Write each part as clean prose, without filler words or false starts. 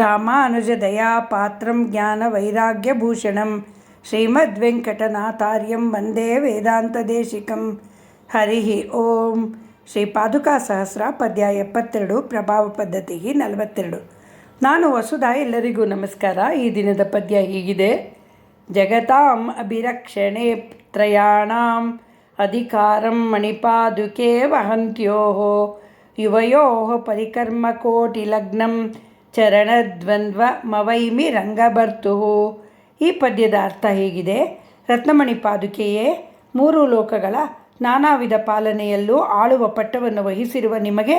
ರಾಮಾನುಜದಯಾಪಾತ್ರಂ ಜ್ಞಾನವೈರಾಗ್ಯಭೂಷಣಂ ಶ್ರೀಮದ್ವೆಂಕಟನಾಥಾರ್ಯಂ ವಂದೇ ವೇದಾಂತದೇಶಿಕಂ. ಹರಿ ಓಂ. ಶ್ರೀ ಪಾದುಕಾ ಸಹಸ್ರ ಪದ್ಯ 72, ಪ್ರಭಾವ ಪದ್ಧತಿ 42. ನಾನು ವಸುಧಾ. ಎಲ್ಲರಿಗೂ ನಮಸ್ಕಾರ. ಈ ದಿನದ ಪದ್ಯ ಹೀಗಿದೆ. ಜಗತಾಂ ಅಭಿರಕ್ಷಣೆ ತ್ರಯಾಣಾಂ ಅಧಿಕಾರಂ ಮಣಿಪಾದುಕೆ ವಹಂತ್ಯೋಃ ಯುವಯೋಃ ಪರಿಕರ್ಮಕೋಟಿಲಗ್ನಂ ಚರಣದ್ವಂದ್ವ ಮವೈಮಿ ರಂಗಭರ್ತುಃ. ಈ ಪದ್ಯದ ಅರ್ಥ ಹೀಗಿದೆ. ರತ್ನಮಣಿ ಪಾದುಕೆಯೇ, 3 ಲೋಕಗಳ ನಾನಾ ವಿಧ ಪಾಲನೆಯಲ್ಲೂ ಆಳುವ ಪಟ್ಟವನ್ನು ವಹಿಸಿರುವ ನಿಮಗೆ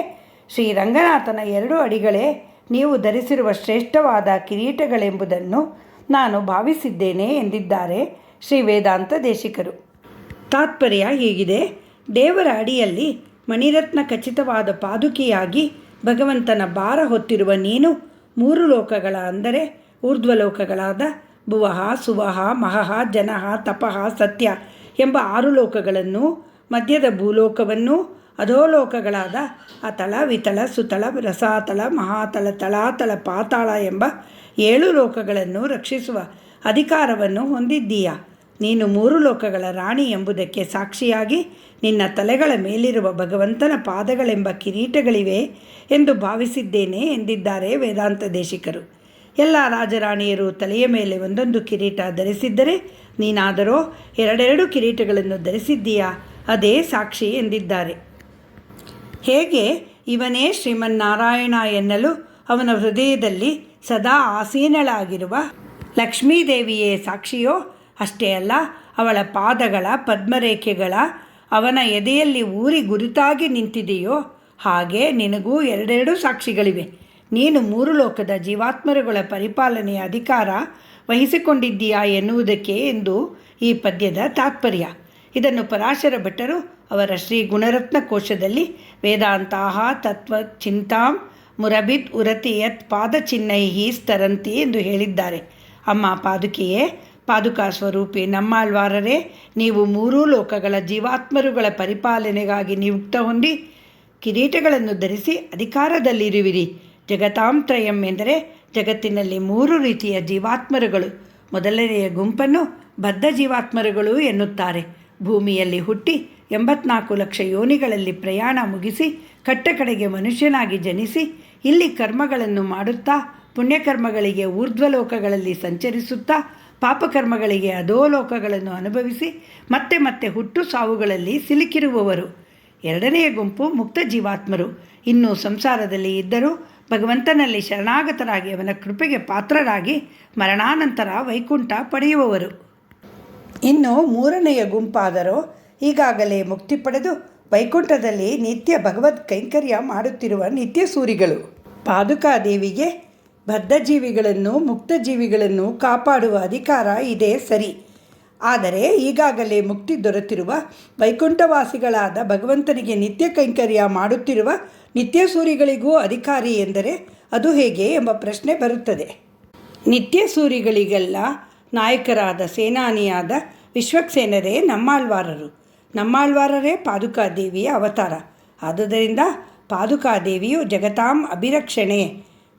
ಶ್ರೀರಂಗನಾಥನ 2 ಅಡಿಗಳೇ ನೀವು ಧರಿಸಿರುವ ಶ್ರೇಷ್ಠವಾದ ಕಿರೀಟಗಳೆಂಬುದನ್ನು ನಾನು ಭಾವಿಸಿದ್ದೇನೆ ಎಂದಿದ್ದಾರೆ ಶ್ರೀ ವೇದಾಂತ ದೇಶಿಕರು. ತಾತ್ಪರ್ಯ ಹೀಗಿದೆ. ದೇವರ ಅಡಿಯಲ್ಲಿ ಮಣಿರತ್ನ ಖಚಿತವಾದ ಪಾದುಕೆಯಾಗಿ ಭಗವಂತನ ಭಾರ ಹೊತ್ತಿರುವ ನೀನು 3 ಲೋಕಗಳ ಅಂದರೆ ಊರ್ಧ್ವಲೋಕಗಳಾದ ಭುವಃ, ಸುವಃ, ಮಹಃ, ಜನಃ, ತಪಃ, ಸತ್ಯ ಎಂಬ 6 ಲೋಕಗಳನ್ನು, ಮಧ್ಯದ ಭೂಲೋಕವನ್ನು, ಅಧೋಲೋಕಗಳಾದ ಅತಳ, ವಿತಳ, ಸುತಳ, ರಸಾತಳ, ಮಹಾತಳ, ತಳಾತಳ, ಪಾತಾಳ ಎಂಬ 7 ಲೋಕಗಳನ್ನು ರಕ್ಷಿಸುವ ಅಧಿಕಾರವನ್ನು ಹೊಂದಿದ್ದೀಯ. ನೀನು 3 ಲೋಕಗಳ ರಾಣಿ ಎಂಬುದಕ್ಕೆ ಸಾಕ್ಷಿಯಾಗಿ ನಿನ್ನ ತಲೆಗಳ ಮೇಲಿರುವ ಭಗವಂತನ ಪಾದಗಳೆಂಬ ಕಿರೀಟಗಳಿವೆ ಎಂದು ಭಾವಿಸಿದ್ದೇನೆ ಎಂದಿದ್ದಾರೆ ವೇದಾಂತ ದೇಶಿಕರು. ಎಲ್ಲ ರಾಜರಾಣಿಯರು ತಲೆಯ ಮೇಲೆ ಒಂದೊಂದು ಕಿರೀಟ ಧರಿಸಿದ್ದರೆ ನೀನಾದರೋ 2 ಕಿರೀಟಗಳನ್ನು ಧರಿಸಿದ್ದೀಯಾ, ಅದೇ ಸಾಕ್ಷಿ ಎಂದಿದ್ದಾರೆ. ಹೇಗೆ ಇವನೇ ಶ್ರೀಮನ್ನಾರಾಯಣ ಎನ್ನಲು ಅವನ ಹೃದಯದಲ್ಲಿ ಸದಾ ಆಸೀನಳಾಗಿರುವ ಲಕ್ಷ್ಮೀದೇವಿಯೇ ಸಾಕ್ಷಿಯೋ, ಅಷ್ಟೇ ಅಲ್ಲ, ಅವಳ ಪಾದಗಳ ಪದ್ಮರೇಖೆಗಳ ಅವನ ಎದೆಯಲ್ಲಿ ಊರಿ ಗುರುತಾಗಿ ನಿಂತಿದೆಯೋ ಹಾಗೆ ನಿನಗೂ 2 ಸಾಕ್ಷಿಗಳಿವೆ. ನೀನು 3 ಲೋಕದ ಜೀವಾತ್ಮರುಗಳ ಪರಿಪಾಲನೆಯ ಅಧಿಕಾರ ವಹಿಸಿಕೊಂಡಿದ್ದೀಯಾ ಎನ್ನುವುದಕ್ಕೆ ಎಂದು ಈ ಪದ್ಯದ ತಾತ್ಪರ್ಯ. ಇದನ್ನು ಪರಾಶರ ಭಟ್ಟರು ಅವರ ಶ್ರೀ ಗುಣರತ್ನ ಕೋಶದಲ್ಲಿ ವೇದಾಂತಾಹ ತತ್ವ ಚಿಂತಾಂ ಮುರಬಿದ್ ಉರತಿ ಯತ್ ಪಾದಚಿಹ್ನೈಹಿ ಸ್ತರಂತಿ ಎಂದು ಹೇಳಿದ್ದಾರೆ. ಅಮ್ಮ ಪಾದುಕೆಯೇ, ಪಾದುಕಾ ಸ್ವರೂಪಿ ನಮ್ಮಾಳ್ವಾರರೇ, ನೀವು 3 ಲೋಕಗಳ ಜೀವಾತ್ಮರುಗಳ ಪರಿಪಾಲನೆಗಾಗಿ ನಿಯುಕ್ತ ಹೊಂದಿ ಕಿರೀಟಗಳನ್ನು ಧರಿಸಿ ಅಧಿಕಾರದಲ್ಲಿರುವಿರಿ. ಜಗತಾಂತ್ರಯಂ ಎಂದರೆ ಜಗತ್ತಿನಲ್ಲಿ 3 ರೀತಿಯ ಜೀವಾತ್ಮರುಗಳು. ಮೊದಲನೆಯ ಗುಂಪನ್ನು ಬದ್ಧ ಜೀವಾತ್ಮರುಗಳು ಎನ್ನುತ್ತಾರೆ. ಭೂಮಿಯಲ್ಲಿ ಹುಟ್ಟಿ 84 ಲಕ್ಷ ಯೋನಿಗಳಲ್ಲಿ ಪ್ರಯಾಣ ಮುಗಿಸಿ ಕಟ್ಟಕಡೆಗೆ ಮನುಷ್ಯನಾಗಿ ಜನಿಸಿ ಇಲ್ಲಿ ಕರ್ಮಗಳನ್ನು ಮಾಡುತ್ತಾ ಪುಣ್ಯಕರ್ಮಗಳಿಗೆ ಊರ್ಧ್ವಲೋಕಗಳಲ್ಲಿ ಸಂಚರಿಸುತ್ತಾ ಪಾಪಕರ್ಮಗಳಿಗೆ ಅಧೋಲೋಕಗಳನ್ನು ಅನುಭವಿಸಿ ಮತ್ತೆ ಮತ್ತೆ ಹುಟ್ಟು ಸಾವುಗಳಲ್ಲಿ ಸಿಲುಕಿರುವವರು. 2ನೆಯ ಗುಂಪು ಮುಕ್ತ ಜೀವಾತ್ಮರು. ಇನ್ನೂ ಸಂಸಾರದಲ್ಲಿ ಇದ್ದರೂ ಭಗವಂತನಲ್ಲಿ ಶರಣಾಗತರಾಗಿ ಅವನ ಕೃಪೆಗೆ ಪಾತ್ರರಾಗಿ ಮರಣಾನಂತರ ವೈಕುಂಠ ಪಡೆಯುವವರು. ಇನ್ನು 3ನೆಯ ಗುಂಪಾದರೋ ಈಗಾಗಲೇ ಮುಕ್ತಿ ಪಡೆದು ವೈಕುಂಠದಲ್ಲಿ ನಿತ್ಯ ಭಗವದ್ ಕೈಂಕರ್ಯ ಮಾಡುತ್ತಿರುವ ನಿತ್ಯ ಸೂರಿಗಳು. ಪಾದುಕಾದೇವಿಗೆ ಬದ್ಧ ಜೀವಿಗಳನ್ನು ಮುಕ್ತ ಜೀವಿಗಳನ್ನು ಕಾಪಾಡುವ ಅಧಿಕಾರ ಇದೆ ಸರಿ. ಆದರೆ ಈಗಾಗಲೇ ಮುಕ್ತಿ ದೊರೆತಿರುವ ವೈಕುಂಠವಾಸಿಗಳಾದ ಭಗವಂತನಿಗೆ ನಿತ್ಯ ಕೈಂಕರ್ಯ ಮಾಡುತ್ತಿರುವ ನಿತ್ಯ ಸೂರಿಗಳಿಗೂ ಅಧಿಕಾರಿ ಎಂದರೆ ಅದು ಹೇಗೆ ಎಂಬ ಪ್ರಶ್ನೆ ಬರುತ್ತದೆ. ನಿತ್ಯ ಸೂರಿಗಳಿಗೆಲ್ಲ ನಾಯಕರಾದ ಸೇನಾನಿಯಾದ ವಿಶ್ವಕ್ಸೇನರೇ ನಮ್ಮಾಳ್ವಾರರು. ನಮ್ಮಾಳ್ವಾರರೇ ಪಾದುಕಾದೇವಿಯ ಅವತಾರ. ಆದುದರಿಂದ ಪಾದುಕಾದೇವಿಯು ಜಗತಾಂ ಅಭಿರಕ್ಷಣೆ,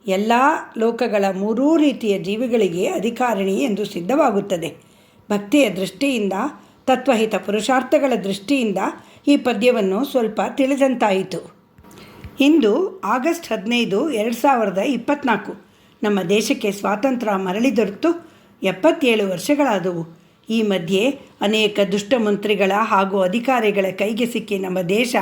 ಎಲ್ಲ ಲೋಕಗಳ 3 ರೀತಿಯ ಜೀವಿಗಳಿಗೆ ಅಧಿಕಾರಿಣಿ ಎಂದು ಸಿದ್ಧವಾಗುತ್ತದೆ. ಭಕ್ತಿಯ ದೃಷ್ಟಿಯಿಂದ, ತತ್ವಹಿತ ಪುರುಷಾರ್ಥಗಳ ದೃಷ್ಟಿಯಿಂದ ಈ ಪದ್ಯವನ್ನು ಸ್ವಲ್ಪ ತಿಳಿದಂತಾಯಿತು. ಇಂದು ಆಗಸ್ಟ್ 15, 2024. ನಮ್ಮ ದೇಶಕ್ಕೆ ಸ್ವಾತಂತ್ರ್ಯ ಮರಳಿ ದೊರೆತು 77 ವರ್ಷಗಳಾದವು. ಈ ಮಧ್ಯೆ ಅನೇಕ ದುಷ್ಟ ಮಂತ್ರಿಗಳ ಹಾಗೂ ಅಧಿಕಾರಿಗಳ ಕೈಗೆ ಸಿಕ್ಕಿ ನಮ್ಮ ದೇಶ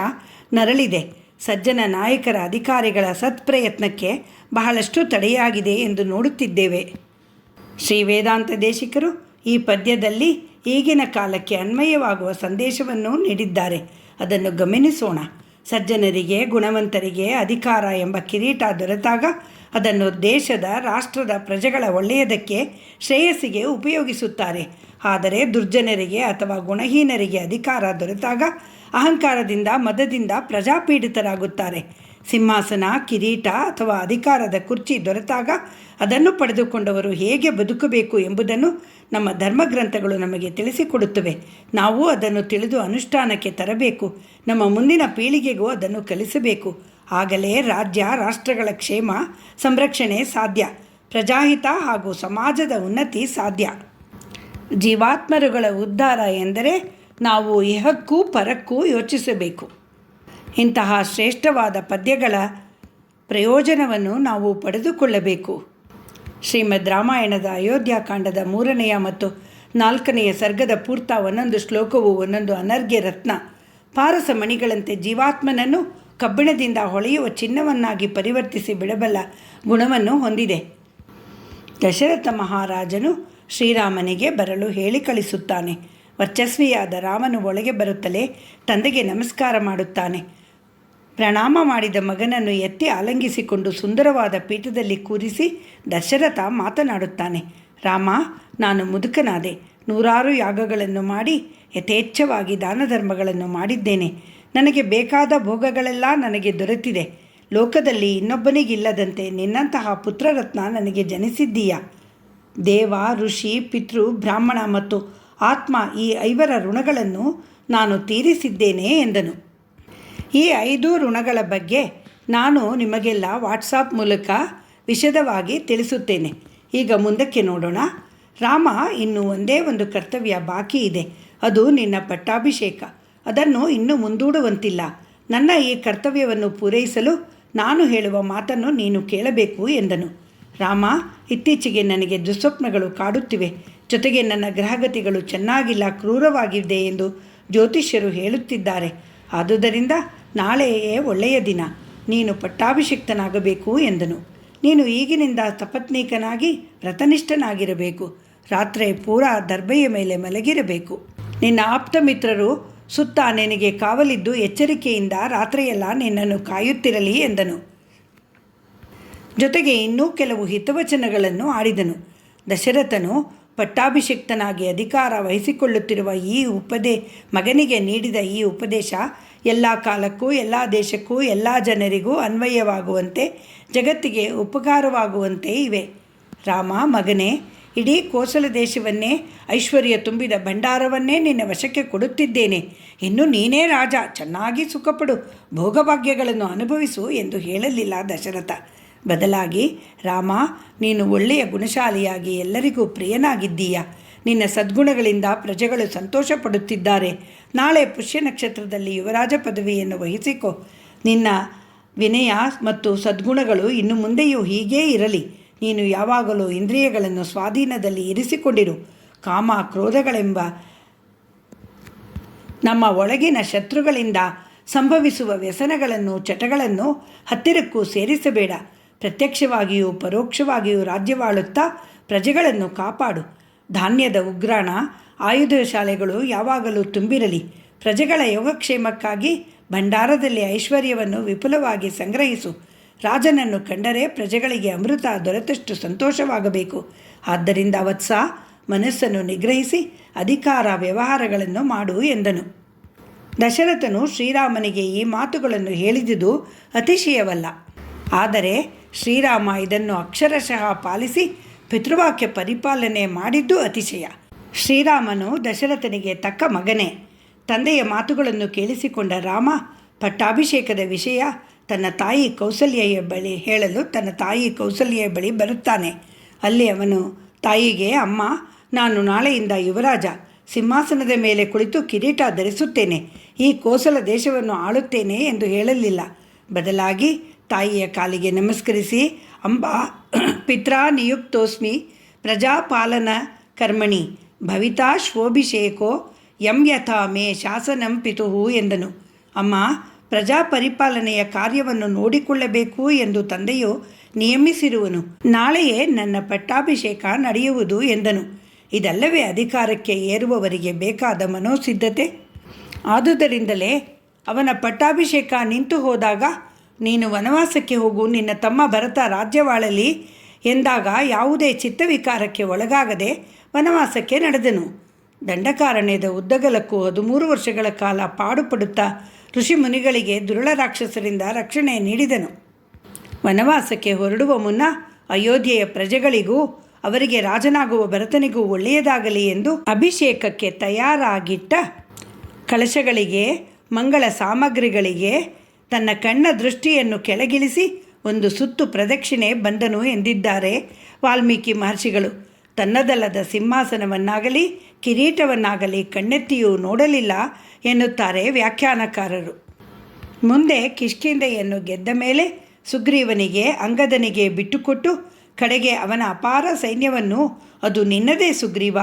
ನರಳಿದೆ. ಸಜ್ಜನ ನಾಯಕರ ಅಧಿಕಾರಿಗಳ ಸತ್ಪ್ರಯತ್ನಕ್ಕೆ ಬಹಳಷ್ಟು ತಡೆಯಾಗಿದೆ ಎಂದು ನೋಡುತ್ತಿದ್ದೇವೆ. ಶ್ರೀ ವೇದಾಂತ ದೇಶಿಕರು ಈ ಪದ್ಯದಲ್ಲಿ ಈಗಿನ ಕಾಲಕ್ಕೆ ಅನ್ವಯವಾಗುವ ಸಂದೇಶವನ್ನು ನೀಡಿದ್ದಾರೆ. ಅದನ್ನು ಗಮನಿಸೋಣ. ಸಜ್ಜನರಿಗೆ, ಗುಣವಂತರಿಗೆ ಅಧಿಕಾರ ಎಂಬ ಕಿರೀಟ ದೊರೆತಾಗ ಅದನ್ನು ದೇಶದ, ರಾಷ್ಟ್ರದ, ಪ್ರಜೆಗಳ ಒಳ್ಳೆಯದಕ್ಕೆ, ಶ್ರೇಯಸ್ಸಿಗೆ ಉಪಯೋಗಿಸುತ್ತಾರೆ. ಆದರೆ ದುರ್ಜನರಿಗೆ ಅಥವಾ ಗುಣಹೀನರಿಗೆ ಅಧಿಕಾರ ದೊರೆತಾಗ ಅಹಂಕಾರದಿಂದ, ಮದದಿಂದ ಪ್ರಜಾಪೀಡಿತರಾಗುತ್ತಾರೆ. ಸಿಂಹಾಸನ, ಕಿರೀಟ ಅಥವಾ ಅಧಿಕಾರದ ಕುರ್ಚಿ ದೊರೆತಾಗ ಅದನ್ನು ಪಡೆದುಕೊಂಡವರು ಹೇಗೆ ಬದುಕಬೇಕು ಎಂಬುದನ್ನು ನಮ್ಮ ಧರ್ಮಗ್ರಂಥಗಳು ನಮಗೆ ತಿಳಿಸಿಕೊಡುತ್ತವೆ. ನಾವು ಅದನ್ನು ತಿಳಿದು ಅನುಷ್ಠಾನಕ್ಕೆ ತರಬೇಕು. ನಮ್ಮ ಮುಂದಿನ ಪೀಳಿಗೆಗೂ ಅದನ್ನು ಕಲಿಸಬೇಕು. ಆಗಲೇ ರಾಜ್ಯ ರಾಷ್ಟ್ರಗಳ ಕ್ಷೇಮ ಸಂರಕ್ಷಣೆ ಸಾಧ್ಯ. ಪ್ರಜಾಹಿತ ಹಾಗೂ ಸಮಾಜದ ಉನ್ನತಿ ಸಾಧ್ಯ. ಜೀವಾತ್ಮರುಗಳ ಉದ್ಧಾರ ಎಂದರೆ ನಾವು ಇಹಕ್ಕೂ ಪರಕ್ಕೂ ಯೋಚಿಸಬೇಕು. ಇಂತಹ ಶ್ರೇಷ್ಠವಾದ ಪದ್ಯಗಳ ಪ್ರಯೋಜನವನ್ನು ನಾವು ಪಡೆದುಕೊಳ್ಳಬೇಕು. ಶ್ರೀಮದ್ ರಾಮಾಯಣದ ಅಯೋಧ್ಯಾಕಾಂಡದ 3ನೇ ಮತ್ತು 4ನೇ ಸರ್ಗದ ಪೂರ್ತ ಒಂದೊಂದು ಶ್ಲೋಕವು ಒಂದೊಂದು ಅನರ್ಘ್ಯ ರತ್ನ. ಪಾರಸ ಮಣಿಗಳಂತೆ ಜೀವಾತ್ಮನನ್ನು ಕಬ್ಬಿಣದಿಂದ ಹೊಳೆಯುವ ಚಿನ್ನವನ್ನಾಗಿ ಪರಿವರ್ತಿಸಿ ಬಿಡಬಲ್ಲ ಗುಣವನ್ನು ಹೊಂದಿದೆ. ದಶರಥ ಮಹಾರಾಜನು ಶ್ರೀರಾಮನಿಗೆ ಬರಲು ಹೇಳಿ ಕಳಿಸುತ್ತಾನೆ. ವರ್ಚಸ್ವಿಯಾದ ರಾಮನು ಒಳಗೆ ಬರುತ್ತಲೇ ತಂದೆಗೆ ನಮಸ್ಕಾರ ಮಾಡುತ್ತಾನೆ. ಪ್ರಣಾಮ ಮಾಡಿದ ಮಗನನ್ನು ಎತ್ತಿ ಆಲಂಗಿಸಿಕೊಂಡು ಸುಂದರವಾದ ಪೀಠದಲ್ಲಿ ಕೂರಿಸಿ ದಶರಥ ಮಾತನಾಡುತ್ತಾನೆ. ರಾಮ, ನಾನು ಮುದುಕನಾದೆ. 100 ಯಾಗಗಳನ್ನು ಮಾಡಿ ಯಥೇಚ್ಛವಾಗಿ ದಾನ ಧರ್ಮಗಳನ್ನು ಮಾಡಿದ್ದೇನೆ. ನನಗೆ ಬೇಕಾದ ಭೋಗಗಳೆಲ್ಲ ನನಗೆ ದೊರೆತಿದೆ. ಲೋಕದಲ್ಲಿ ಇನ್ನೊಬ್ಬನಿಗಿಲ್ಲದಂತೆ ನಿನ್ನಂತಹ ಪುತ್ರರತ್ನ ನನಗೆ ಜನಿಸಿದ್ದೀಯ. ದೇವ, ಋಷಿ, ಪಿತೃ, ಬ್ರಾಹ್ಮಣ ಮತ್ತು ಆತ್ಮ ಈ 5 ಋಣಗಳನ್ನು ನಾನು ತೀರಿಸಿದ್ದೇನೆ ಎಂದನು. ಈ 5 ಋಣಗಳ ಬಗ್ಗೆ ನಾನು ನಿಮಗೆಲ್ಲ ವಾಟ್ಸಾಪ್ ಮೂಲಕ ವಿಶದವಾಗಿ ತಿಳಿಸುತ್ತೇನೆ. ಈಗ ಮುಂದಕ್ಕೆ ನೋಡೋಣ. ರಾಮ, ಇನ್ನೂ ಒಂದೇ ಒಂದು ಕರ್ತವ್ಯ ಬಾಕಿ ಇದೆ. ಅದು ನಿನ್ನ ಪಟ್ಟಾಭಿಷೇಕ. ಅದನ್ನು ಇನ್ನೂ ಮುಂದೂಡುವಂತಿಲ್ಲ. ನನ್ನ ಈ ಕರ್ತವ್ಯವನ್ನು ಪೂರೈಸಲು ನಾನು ಹೇಳುವ ಮಾತನ್ನು ನೀನು ಕೇಳಬೇಕು ಎಂದನು. ರಾಮ, ಇತ್ತೀಚೆಗೆ ನನಗೆ ದುಸ್ವಪ್ನಗಳು ಕಾಡುತ್ತಿವೆ. ಜೊತೆಗೆ ನನ್ನ ಗ್ರಹಗತಿಗಳು ಚೆನ್ನಾಗಿಲ್ಲ, ಕ್ರೂರವಾಗಿದೆ ಎಂದು ಜ್ಯೋತಿಷ್ಯರು ಹೇಳುತ್ತಿದ್ದಾರೆ. ಆದುದರಿಂದ ನಾಳೆಯೇ ಒಳ್ಳೆಯ ದಿನ. ನೀನು ಪಟ್ಟಾಭಿಷಿಕ್ತನಾಗಬೇಕು ಎಂದನು. ನೀನು ಈಗಿನಿಂದ ತಪತ್ನೀಕನಾಗಿ ವ್ರತನಿಷ್ಠನಾಗಿರಬೇಕು. ರಾತ್ರಿ ಪೂರಾ ದರ್ಬೆಯ ಮೇಲೆ ಮಲಗಿರಬೇಕು. ನಿನ್ನ ಆಪ್ತ ಮಿತ್ರರು ಸುತ್ತ ನಿನಗೆ ಕಾವಲಿದ್ದು ಎಚ್ಚರಿಕೆಯಿಂದ ರಾತ್ರಿಯೆಲ್ಲ ನಿನ್ನನ್ನು ಕಾಯುತ್ತಿರಲಿ ಎಂದನು. ಜೊತೆಗೆ ಇನ್ನೂ ಕೆಲವು ಹಿತವಚನಗಳನ್ನು ಆಡಿದನು. ದಶರಥನು ಪಟ್ಟಾಭಿಷಿಕ್ತನಾಗಿ ಅಧಿಕಾರ ವಹಿಸಿಕೊಳ್ಳುತ್ತಿರುವ ಮಗನಿಗೆ ನೀಡಿದ ಈ ಉಪದೇಶ ಎಲ್ಲ ಕಾಲಕ್ಕೂ, ಎಲ್ಲ ದೇಶಕ್ಕೂ, ಎಲ್ಲ ಜನರಿಗೂ ಅನ್ವಯವಾಗುವಂತೆ, ಜಗತ್ತಿಗೆ ಉಪಕಾರವಾಗುವಂತೆ ಇವೆ. ರಾಮ, ಮಗನೇ, ಇಡೀ ಕೋಸಲ ದೇಶವನ್ನೇ, ಐಶ್ವರ್ಯ ತುಂಬಿದ ಭಂಡಾರವನ್ನೇ ನಿನ್ನ ವಶಕ್ಕೆ ಕೊಡುತ್ತಿದ್ದೇನೆ. ಇನ್ನು ನೀನೇ ರಾಜ, ಚೆನ್ನಾಗಿ ಸುಖಪಡು, ಭೋಗಭಾಗ್ಯಗಳನ್ನು ಅನುಭವಿಸು ಎಂದು ಹೇಳಲಿಲ್ಲ ದಶರಥ. ಬದಲಾಗಿ, ರಾಮ, ನೀನು ಒಳ್ಳೆಯ ಗುಣಶಾಲಿಯಾಗಿ ಎಲ್ಲರಿಗೂ ಪ್ರಿಯನಾಗಿದ್ದೀಯ. ನಿನ್ನ ಸದ್ಗುಣಗಳಿಂದ ಪ್ರಜೆಗಳು ಸಂತೋಷ ಪಡುತ್ತಿದ್ದಾರೆ. ನಾಳೆ ಪುಷ್ಯ ನಕ್ಷತ್ರದಲ್ಲಿ ಯುವರಾಜ ಪದವಿಯನ್ನು ವಹಿಸಿಕೊ. ನಿನ್ನ ವಿನಯ ಮತ್ತು ಸದ್ಗುಣಗಳು ಇನ್ನು ಮುಂದೆಯೂ ಹೀಗೇ ಇರಲಿ. ನೀನು ಯಾವಾಗಲೂ ಇಂದ್ರಿಯಗಳನ್ನು ಸ್ವಾಧೀನದಲ್ಲಿ ಇರಿಸಿಕೊಂಡಿರು. ಕಾಮ, ಕ್ರೋಧಗಳೆಂಬ ನಮ್ಮ ಒಳಗಿನ ಶತ್ರುಗಳಿಂದ ಸಂಭವಿಸುವ ವ್ಯಸನಗಳನ್ನು, ಚಟಗಳನ್ನು ಹತ್ತಿರಕ್ಕೂ ಸೇರಿಸಬೇಡ. ಪ್ರತ್ಯಕ್ಷವಾಗಿಯೂ ಪರೋಕ್ಷವಾಗಿಯೂ ರಾಜ್ಯವಾಳುತ್ತಾ ಪ್ರಜೆಗಳನ್ನು ಕಾಪಾಡು. ಧಾನ್ಯದ ಉಗ್ರಾಣ, ಆಯುಧ ಶಾಲೆಗಳು ಯಾವಾಗಲೂ ತುಂಬಿರಲಿ. ಪ್ರಜೆಗಳ ಯೋಗಕ್ಷೇಮಕ್ಕಾಗಿ ಭಂಡಾರದಲ್ಲಿ ಐಶ್ವರ್ಯವನ್ನು ವಿಪುಲವಾಗಿ ಸಂಗ್ರಹಿಸು. ರಾಜನನ್ನು ಕಂಡರೆ ಪ್ರಜೆಗಳಿಗೆ ಅಮೃತ ದೊರೆತಷ್ಟು ಸಂತೋಷವಾಗಬೇಕು. ಆದ್ದರಿಂದ ವತ್ಸ, ಮನಸ್ಸನ್ನು ನಿಗ್ರಹಿಸಿ ಅಧಿಕಾರ ವ್ಯವಹಾರಗಳನ್ನು ಮಾಡು ಎಂದನು. ದಶರಥನು ಶ್ರೀರಾಮನಿಗೆ ಈ ಮಾತುಗಳನ್ನು ಹೇಳಿದುದು ಅತಿಶಯವಲ್ಲ. ಆದರೆ ಶ್ರೀರಾಮ ಇದನ್ನು ಅಕ್ಷರಶಃ ಪಾಲಿಸಿ ಪಿತೃವಾಕ್ಯ ಪರಿಪಾಲನೆ ಮಾಡಿದ್ದು ಅತಿಶಯ. ಶ್ರೀರಾಮನು ದಶರಥನಿಗೆ ತಕ್ಕ ಮಗನೇ. ತಂದೆಯ ಮಾತುಗಳನ್ನು ಕೇಳಿಸಿಕೊಂಡ ರಾಮ ಪಟ್ಟಾಭಿಷೇಕದ ವಿಷಯ ತನ್ನ ತಾಯಿ ಕೌಸಲ್ಯೆಯ ಬಳಿ ಹೇಳಲು ತನ್ನ ತಾಯಿ ಕೌಸಲ್ಯೆಯ ಬಳಿ ಬರುತ್ತಾನೆ. ಅಲ್ಲಿ ಅವನು ತಾಯಿಗೆ, ಅಮ್ಮ, ನಾನು ನಾಳೆಯಿಂದ ಯುವರಾಜ, ಸಿಂಹಾಸನದ ಮೇಲೆ ಕುಳಿತು ಕಿರೀಟ ಧರಿಸುತ್ತೇನೆ, ಈ ಕೋಸಲ ದೇಶವನ್ನು ಆಳುತ್ತೇನೆ ಎಂದು ಹೇಳಲಿಲ್ಲ. ಬದಲಾಗಿ ತಾಯಿಯ ಕಾಲಿಗೆ ನಮಸ್ಕರಿಸಿ, ಅಂಬಾ ಪಿತ್ರಾ ನಿಯುಕ್ತೋಸ್ಮಿ ಪ್ರಜಾಪಾಲನ ಕರ್ಮಣಿ ಭವಿತಾ ಶ್ವೋಭಿಷೇಕೋ ಯಂ ಯಥಾ ಮೇ ಶಾಸನಂ ಪಿತುಹು ಎಂದನು. ಅಮ್ಮ, ಪ್ರಜಾ ಪರಿಪಾಲನೆಯ ಕಾರ್ಯವನ್ನು ನೋಡಿಕೊಳ್ಳಬೇಕು ಎಂದು ತಂದೆಯು ನಿಯಮಿಸಿರುವನು. ನಾಳೆಯೇ ನನ್ನ ಪಟ್ಟಾಭಿಷೇಕ ನಡೆಯುವುದು ಎಂದನು. ಇದಲ್ಲವೇ ಅಧಿಕಾರಕ್ಕೆ ಏರುವವರಿಗೆ ಬೇಕಾದ ಮನೋಸಿದ್ಧತೆ. ಆದುದರಿಂದಲೇ ಅವನ ಪಟ್ಟಾಭಿಷೇಕ ನಿಂತು ಹೋದಾಗ ನೀನು ವನವಾಸಕ್ಕೆ ಹೋಗು, ನಿನ್ನ ತಮ್ಮ ಭರತ ರಾಜ್ಯವಾಳಲಿ ಎಂದಾಗ ಯಾವುದೇ ಚಿತ್ತವಿಕಾರಕ್ಕೆ ಒಳಗಾಗದೆ ವನವಾಸಕ್ಕೆ ನಡೆದನು. ದಂಡಕಾರಣ್ಯದ ಉದ್ದಗಲಕ್ಕೂ 13 ವರ್ಷಗಳ ಕಾಲ ಪಾಡುಪಡುತ್ತಾ ಋಷಿಮುನಿಗಳಿಗೆ ದುರುಳ ರಾಕ್ಷಸರಿಂದ ರಕ್ಷಣೆ ನೀಡಿದನು. ವನವಾಸಕ್ಕೆ ಹೊರಡುವ ಮುನ್ನ ಅಯೋಧ್ಯೆಯ ಪ್ರಜೆಗಳಿಗೂ ಅವರಿಗೆ ರಾಜನಾಗುವ ಭರತನಿಗೂ ಒಳ್ಳೆಯದಾಗಲಿ ಎಂದು ಅಭಿಷೇಕಕ್ಕೆ ತಯಾರಾಗಿಟ್ಟ ಕಳಶಗಳಿಗೆ, ಮಂಗಳ ಸಾಮಗ್ರಿಗಳಿಗೆ ತನ್ನ ಕಣ್ಣ ದೃಷ್ಟಿಯನ್ನು ಕೆಳಗಿಳಿಸಿ ಒಂದು ಸುತ್ತು ಪ್ರದಕ್ಷಿಣೆ ಬಂದನು ಎಂದಿದ್ದಾರೆ ವಾಲ್ಮೀಕಿ ಮಹರ್ಷಿಗಳು. ತನ್ನದಲ್ಲದ ಸಿಂಹಾಸನವನ್ನಾಗಲಿ ಕಿರೀಟವನ್ನಾಗಲಿ ಕಣ್ಣೆತ್ತಿಯೂ ನೋಡಲಿಲ್ಲ ಎನ್ನುತ್ತಾರೆ ವ್ಯಾಖ್ಯಾನಕಾರರು. ಮುಂದೆ ಕಿಷ್ಕಿಂಧೆಯನ್ನು ಗೆದ್ದ ಮೇಲೆ ಸುಗ್ರೀವನಿಗೆ ಅಂಗದನಿಗೆ ಬಿಟ್ಟುಕೊಟ್ಟು ಕಡೆಗೆ ಅವನ ಅಪಾರ ಸೈನ್ಯವನ್ನು ಅದು ನಿನ್ನದೇ ಸುಗ್ರೀವ,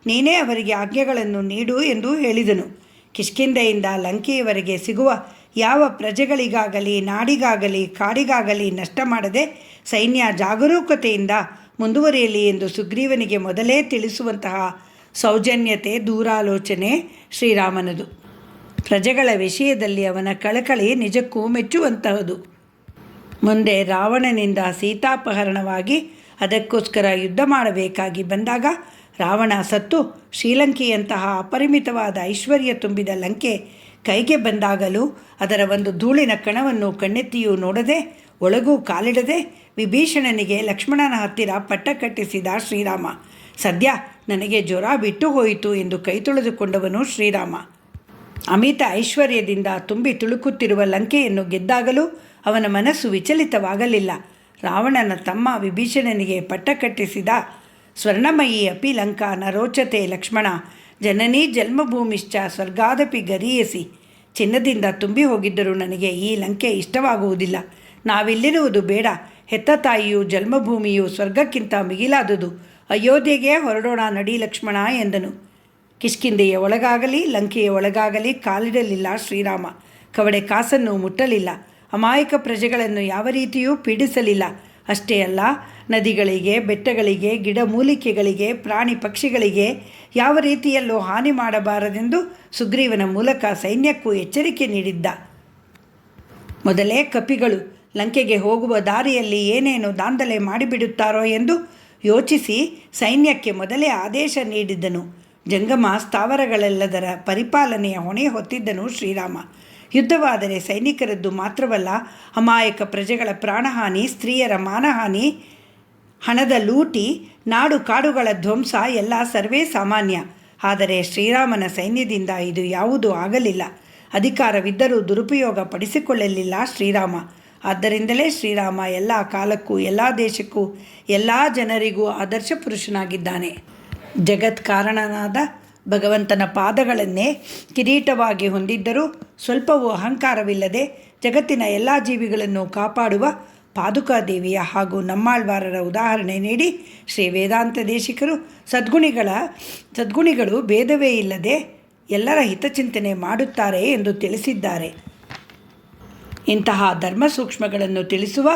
ನೀನೇ ಅವರಿಗೆ ಆಜ್ಞೆಗಳನ್ನು ನೀಡು ಎಂದು ಹೇಳಿದನು. ಕಿಷ್ಕಿಂಧೆಯಿಂದ ಲಂಕೆಯವರೆಗೆ ಸಿಗುವ ಯಾವ ಪ್ರಜೆಗಳಿಗಾಗಲಿ ನಾಡಿಗಾಗಲಿ ಕಾಡಿಗಾಗಲಿ ನಷ್ಟ ಮಾಡದೆ ಸೈನ್ಯ ಜಾಗರೂಕತೆಯಿಂದ ಮುಂದುವರಿಯಲಿ ಎಂದು ಸುಗ್ರೀವನಿಗೆ ಮೊದಲೇ ತಿಳಿಸುವಂತಹ ಸೌಜನ್ಯತೆ ದೂರಾಲೋಚನೆ ಶ್ರೀರಾಮನದು. ಪ್ರಜೆಗಳ ವಿಷಯದಲ್ಲಿ ಅವನ ಕಳಕಳಿ ನಿಜಕ್ಕೂ ಮೆಚ್ಚುವಂತಹದು. ಮುಂದೆ ರಾವಣನಿಂದ ಸೀತಾಪಹರಣವಾಗಿ ಅದಕ್ಕೋಸ್ಕರ ಯುದ್ಧ ಮಾಡಬೇಕಾಗಿ ಬಂದಾಗ ರಾವಣ ಸತ್ತು ಶ್ರೀಲಂಕೆಯಂತಹ ಅಪರಿಮಿತವಾದ ಐಶ್ವರ್ಯ ತುಂಬಿದ ಲಂಕೆ ಕೈಗೆ ಬಂದಾಗಲೂ ಅದರ ಒಂದು ಧೂಳಿನ ಕಣವನ್ನು ಕಣ್ಣೆತ್ತಿಯೂ ನೋಡದೆ ಒಳಗೂ ಕಾಲಿಡದೆ ವಿಭೀಷಣನಿಗೆ ಲಕ್ಷ್ಮಣನ ಹತ್ತಿರ ಪಟ್ಟ ಕಟ್ಟಿಸಿದ ಶ್ರೀರಾಮ. ಸದ್ಯ ನನಗೆ ಜ್ವರ ಬಿಟ್ಟು ಹೋಯಿತು ಎಂದು ಕೈ ತೊಳೆದುಕೊಂಡವನು ಶ್ರೀರಾಮ. ಅಮಿತ ಐಶ್ವರ್ಯದಿಂದ ತುಂಬಿ ತುಳುಕುತ್ತಿರುವ ಲಂಕೆಯನ್ನು ಗೆದ್ದಾಗಲೂ ಅವನ ಮನಸ್ಸು ವಿಚಲಿತವಾಗಲಿಲ್ಲ. ರಾವಣನ ತಮ್ಮ ವಿಭೀಷಣನಿಗೆ ಪಟ್ಟ ಕಟ್ಟಿಸಿದ ಸ್ವರ್ಣಮಯಿ ಅಪಿ ಲಂಕಾ ನ ರೋಚತೆ ಲಕ್ಷ್ಮಣ ಜನನೀ ಜನ್ಮಭೂಮಿಶ್ಚ ಸ್ವರ್ಗಾದಪಿ ಗರೀಯಸಿ. ಚಿನ್ನದಿಂದ ತುಂಬಿ ಹೋಗಿದ್ದರೂ ನನಗೆ ಈ ಲಂಕೆ ಇಷ್ಟವಾಗುವುದಿಲ್ಲ. ನಾವಿಲ್ಲಿರುವುದು ಬೇಡ. ಹೆತ್ತ ತಾಯಿಯು ಜನ್ಮಭೂಮಿಯು ಸ್ವರ್ಗಕ್ಕಿಂತ ಮಿಗಿಲಾದುದು. ಅಯೋಧ್ಯೆಗೆ ಹೊರಡೋಣ ನಡಿ ಲಕ್ಷ್ಮಣ ಎಂದನು. ಕಿಷ್ಕಿಂಧೆಯ ಒಳಗಾಗಲಿ ಲಂಕೆಯ ಒಳಗಾಗಲಿ ಕಾಲಿಡಲಿಲ್ಲ ಶ್ರೀರಾಮ. ಕವಡೆ ಕಾಸನ್ನು ಮುಟ್ಟಲಿಲ್ಲ. ಅಮಾಯಕ ಪ್ರಜೆಗಳನ್ನು ಯಾವ ರೀತಿಯೂ ಪೀಡಿಸಲಿಲ್ಲ. ಅಷ್ಟೇ ಅಲ್ಲ, ನದಿಗಳಿಗೆ, ಬೆಟ್ಟಗಳಿಗೆ, ಗಿಡಮೂಲಿಕೆಗಳಿಗೆ, ಪ್ರಾಣಿ ಪಕ್ಷಿಗಳಿಗೆ ಯಾವ ರೀತಿಯಲ್ಲೂ ಹಾನಿ ಮಾಡಬಾರದೆಂದು ಸುಗ್ರೀವನ ಮೂಲಕ ಸೈನ್ಯಕ್ಕೂ ಎಚ್ಚರಿಕೆ ನೀಡಿದ್ದ. ಮೊದಲೇ ಕಪಿಗಳು ಲಂಕೆಗೆ ಹೋಗುವ ದಾರಿಯಲ್ಲಿ ಏನೇನು ದಾಂಧಲೆ ಮಾಡಿಬಿಡುತ್ತಾರೋ ಎಂದು ಯೋಚಿಸಿ ಸೈನ್ಯಕ್ಕೆ ಮೊದಲೇ ಆದೇಶ ನೀಡಿದ್ದನು. ಜಂಗಮ ಸ್ಥಾವರಗಳೆಲ್ಲದರ ಪರಿಪಾಲನೆಯ ಹೊಣೆ ಹೊತ್ತಿದ್ದನು ಶ್ರೀರಾಮ. ಯುದ್ಧವಾದರೆ ಸೈನಿಕರದ್ದು ಮಾತ್ರವಲ್ಲ, ಅಮಾಯಕ ಪ್ರಜೆಗಳ ಪ್ರಾಣಹಾನಿ, ಸ್ತ್ರೀಯರ ಮಾನಹಾನಿ, ಹಣದ ಲೂಟಿ, ನಾಡು ಕಾಡುಗಳ ಧ್ವಂಸ ಎಲ್ಲ ಸರ್ವೇ ಸಾಮಾನ್ಯ. ಆದರೆ ಶ್ರೀರಾಮನ ಸೈನ್ಯದಿಂದ ಇದು ಯಾವುದೂ ಆಗಲಿಲ್ಲ. ಅಧಿಕಾರವಿದ್ದರೂ ದುರುಪಯೋಗ ಪಡಿಸಿಕೊಳ್ಳಲಿಲ್ಲ ಶ್ರೀರಾಮ. ಆದ್ದರಿಂದಲೇ ಶ್ರೀರಾಮ ಎಲ್ಲ ಕಾಲಕ್ಕೂ ಎಲ್ಲ ದೇಶಕ್ಕೂ ಎಲ್ಲ ಜನರಿಗೂ ಆದರ್ಶ ಪುರುಷನಾಗಿದ್ದಾನೆ. ಜಗತ್ಕಾರಣನಾದ ಭಗವಂತನ ಪಾದಗಳನ್ನೇ ಕಿರೀಟವಾಗಿ ಹೊಂದಿದ್ದರೂ ಸ್ವಲ್ಪವೂ ಅಹಂಕಾರವಿಲ್ಲದೆ ಜಗತ್ತಿನ ಎಲ್ಲ ಜೀವಿಗಳನ್ನು ಕಾಪಾಡುವ ಪಾದುಕಾದೇವಿಯ ಹಾಗೂ ನಮ್ಮಾಳ್ವಾರರ ಉದಾಹರಣೆ ನೀಡಿ ಶ್ರೀ ವೇದಾಂತ ದೇಶಿಕರು ಸದ್ಗುಣಿಗಳು ಭೇದವೇ ಇಲ್ಲದೆ ಎಲ್ಲರ ಹಿತಚಿಂತನೆ ಮಾಡುತ್ತಾರೆ ಎಂದು ತಿಳಿಸಿದ್ದಾರೆ. ಇಂತಹ ಧರ್ಮ ಸೂಕ್ಷ್ಮಗಳನ್ನು ತಿಳಿಸುವ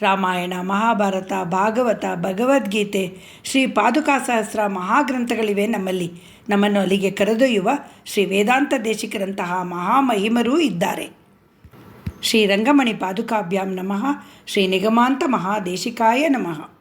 ರಾಮಾಯಣ, ಮಹಾಭಾರತ, ಭಾಗವತ, ಭಗವದ್ಗೀತೆ, ಶ್ರೀ ಪಾದುಕಾಸಹಸ್ರ ಮಹಾಗ್ರಂಥಗಳಿವೆ ನಮ್ಮಲ್ಲಿ. ನಮ್ಮನ್ನು ಅಲ್ಲಿಗೆ ಕರೆದೊಯ್ಯುವ ಶ್ರೀ ವೇದಾಂತ ದೇಶಿಕರಂತಹ ಮಹಾಮಹಿಮರೂ ಇದ್ದಾರೆ. ಶ್ರೀ ರಂಗಮಣಿ ಪಾದುಕಾಭ್ಯಾಂ ನಮಃ. ಶ್ರೀ ನಿಗಮಾಂತ ಮಹಾದೇಶಿಕಾಯ ನಮಃ.